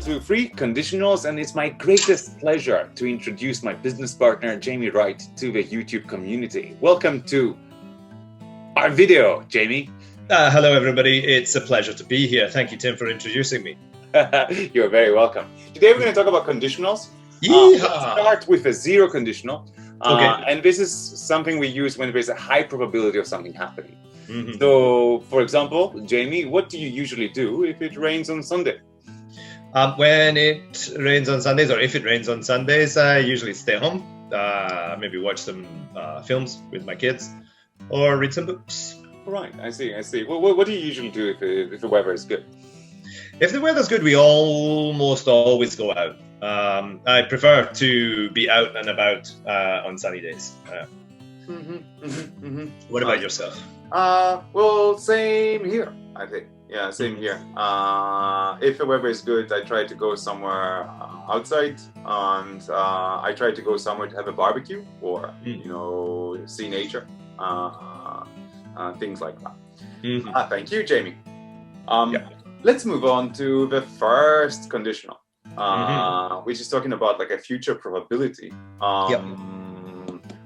to Free Conditionals, and it's my greatest pleasure to introduce my business partner, Jamie Wright, to the YouTube community. Welcome to our video, Jamie. Hello, everybody. It's a pleasure to be here. Thank you, Tim, for introducing me. You're very welcome. Today we're going to talk about conditionals. Let's start with a zero conditional. Okay. And this is something we use when there's a high probability of something happening. Mm-hmm. So, for example, Jamie, what do you usually do if it rains on Sunday? When it rains on Sundays, or if it rains on Sundays, I usually stay home, maybe watch some films with my kids, or read some books. Right, I see. What do you usually do if the weather is good? If the weather's good, we almost always go out. I prefer to be out and about on sunny days. What about yourself? Well, same here, I think. Yeah, same here. If the weather is good, I try to go somewhere outside, and I try to go somewhere to have a barbecue or, see nature, things like that. Thank you, Jamie. Let's move on to the first conditional, which is talking about like a future probability.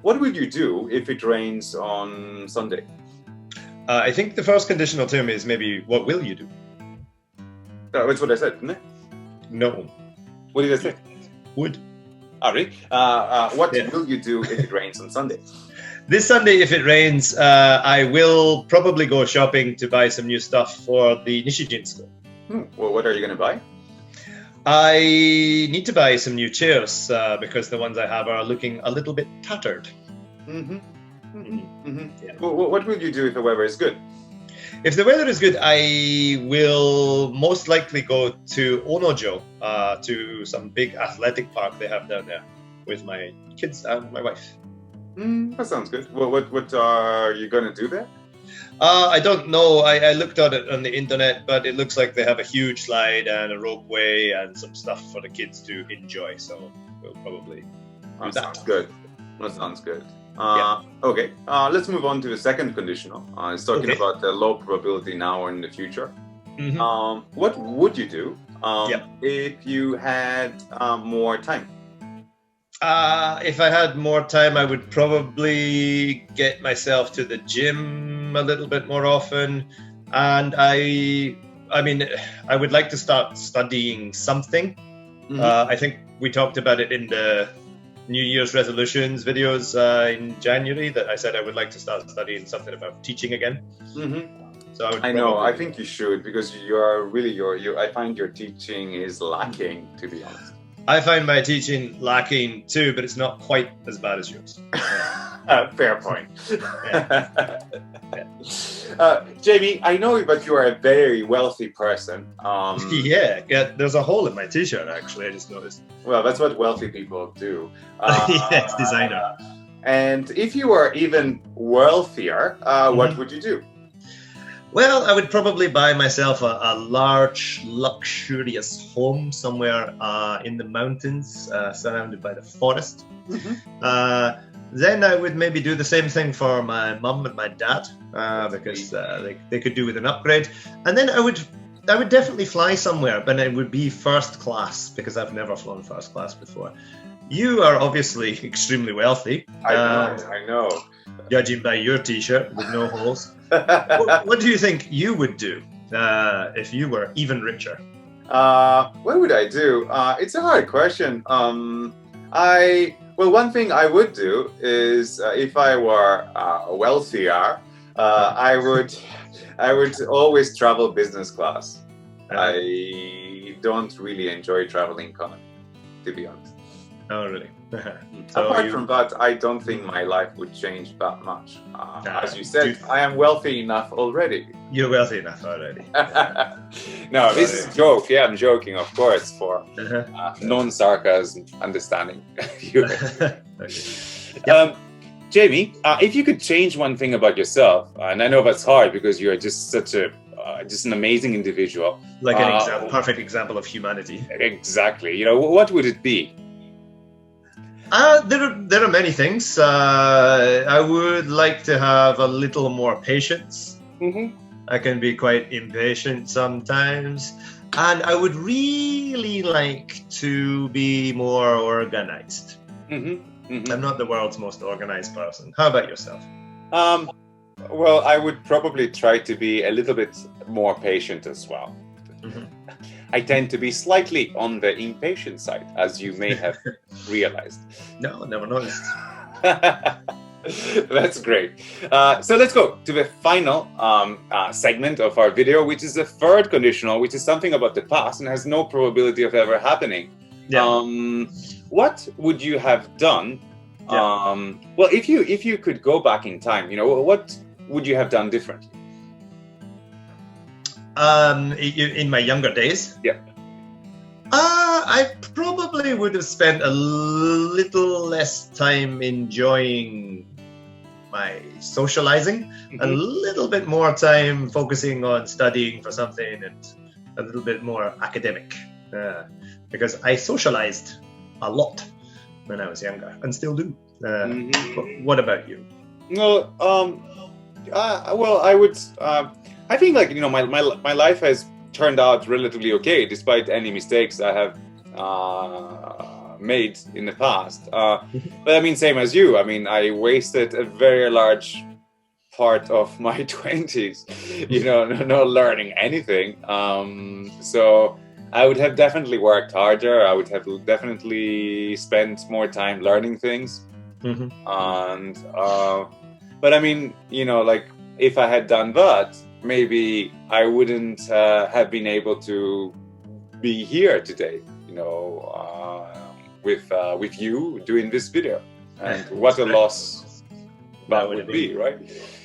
What would you do if it rains on Sunday? I think the first conditional term is maybe, what will you do? That's what I said, didn't it? No. What did I say? Would. Really? What will you do if it rains on Sunday? This Sunday, if it rains, I will probably go shopping to buy some new stuff for the Nishin school. Well, what are you going to buy? I need to buy some new chairs because the ones I have are looking a little bit tattered. Yeah. Well, what will you do if the weather is good? If the weather is good, I will most likely go to Onojo, to some big athletic park they have down there with my kids and my wife. That sounds good. Well, what are you going to do there? I don't know. I looked at it on the internet, but it looks like they have a huge slide and a ropeway and some stuff for the kids to enjoy. So we'll probably do that. Sounds good. That sounds good. Okay, let's move on to the second conditional. It's talking about the low probability now or in the future. What would you do if you had more time? If I had more time, I would probably get myself to the gym a little bit more often. And I would like to start studying something. I think we talked about it in the New Year's resolutions videos in January, that I said I would like to start studying something about teaching again. So I think you should, because you are really I find your teaching is lacking, to be honest. I find my teaching lacking too, but it's not quite as bad as yours. Fair point. Jamie, I know that you are a very wealthy person. There's a hole in my t-shirt, actually, I just noticed. Well, that's what wealthy people do. It's designer. And if you were even wealthier, what would you do? Well, I would probably buy myself a large, luxurious home somewhere in the mountains, surrounded by the forest. Then I would maybe do the same thing for my mum and my dad, because they could do with an upgrade. And then I would definitely fly somewhere, but it would be first class, because I've never flown first class before. You are obviously extremely wealthy. I know. Judging by your t-shirt with no holes. What do you think you would do if you were even richer? What would I do? It's a hard question. One thing I would do is, if I were wealthier, I would always travel business class. I don't really enjoy traveling economy, to be honest. Oh, really? Apart from that, I don't think my life would change that much. As you said, I am wealthy enough already. You're wealthy enough already. No, this is a joke. Yeah, I'm joking, of course, for non-sarcasm understanding. Jamie, if you could change one thing about yourself, and I know that's hard because you're just such just an amazing individual. Like an perfect example of humanity. Exactly. What would it be? There are many things. I would like to have a little more patience. I can be quite impatient sometimes. And I would really like to be more organized. I'm not the world's most organized person. How about yourself? Well, I would probably try to be a little bit more patient as well. I tend to be slightly on the impatient side, as you may have realized. No, never noticed. That's great. So let's go to the final segment of our video, which is the third conditional, which is something about the past and has no probability of ever happening. What would you have done? Well, if you could go back in time, what would you have done differently? In my younger days? Yeah. I probably would have spent a little less time enjoying my socializing, a little bit more time focusing on studying for something, and a little bit more academic. Because I socialized a lot when I was younger, and still do. What about you? Well, I would. I think my life has turned out relatively okay, despite any mistakes I have made in the past. But I mean, same as you. I mean, I wasted a very large part of my 20s, not learning anything. So I would have definitely worked harder. I would have definitely spent more time learning things. And but I mean, if I had done that, maybe I wouldn't have been able to be here today, with you doing this video. And what a loss that would be, right?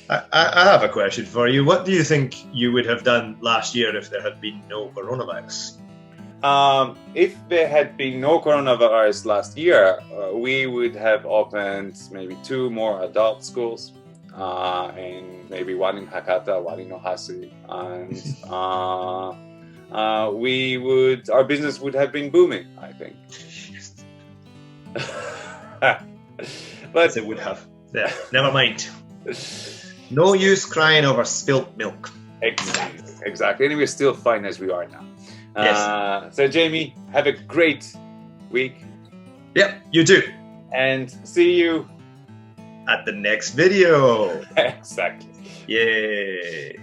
I have a question for you. What do you think you would have done last year if there had been no coronavirus? If there had been no coronavirus last year, we would have opened maybe 2 more adult schools. And maybe one in Hakata, one in Ohasi, and our business would have been booming, I think. But it would have. Yeah, never mind. No use crying over spilt milk. Exactly. And we're still fine as we are now. Yes. So Jamie, have a great week. Yep, you too. And see you at the next video. Exactly. Yay.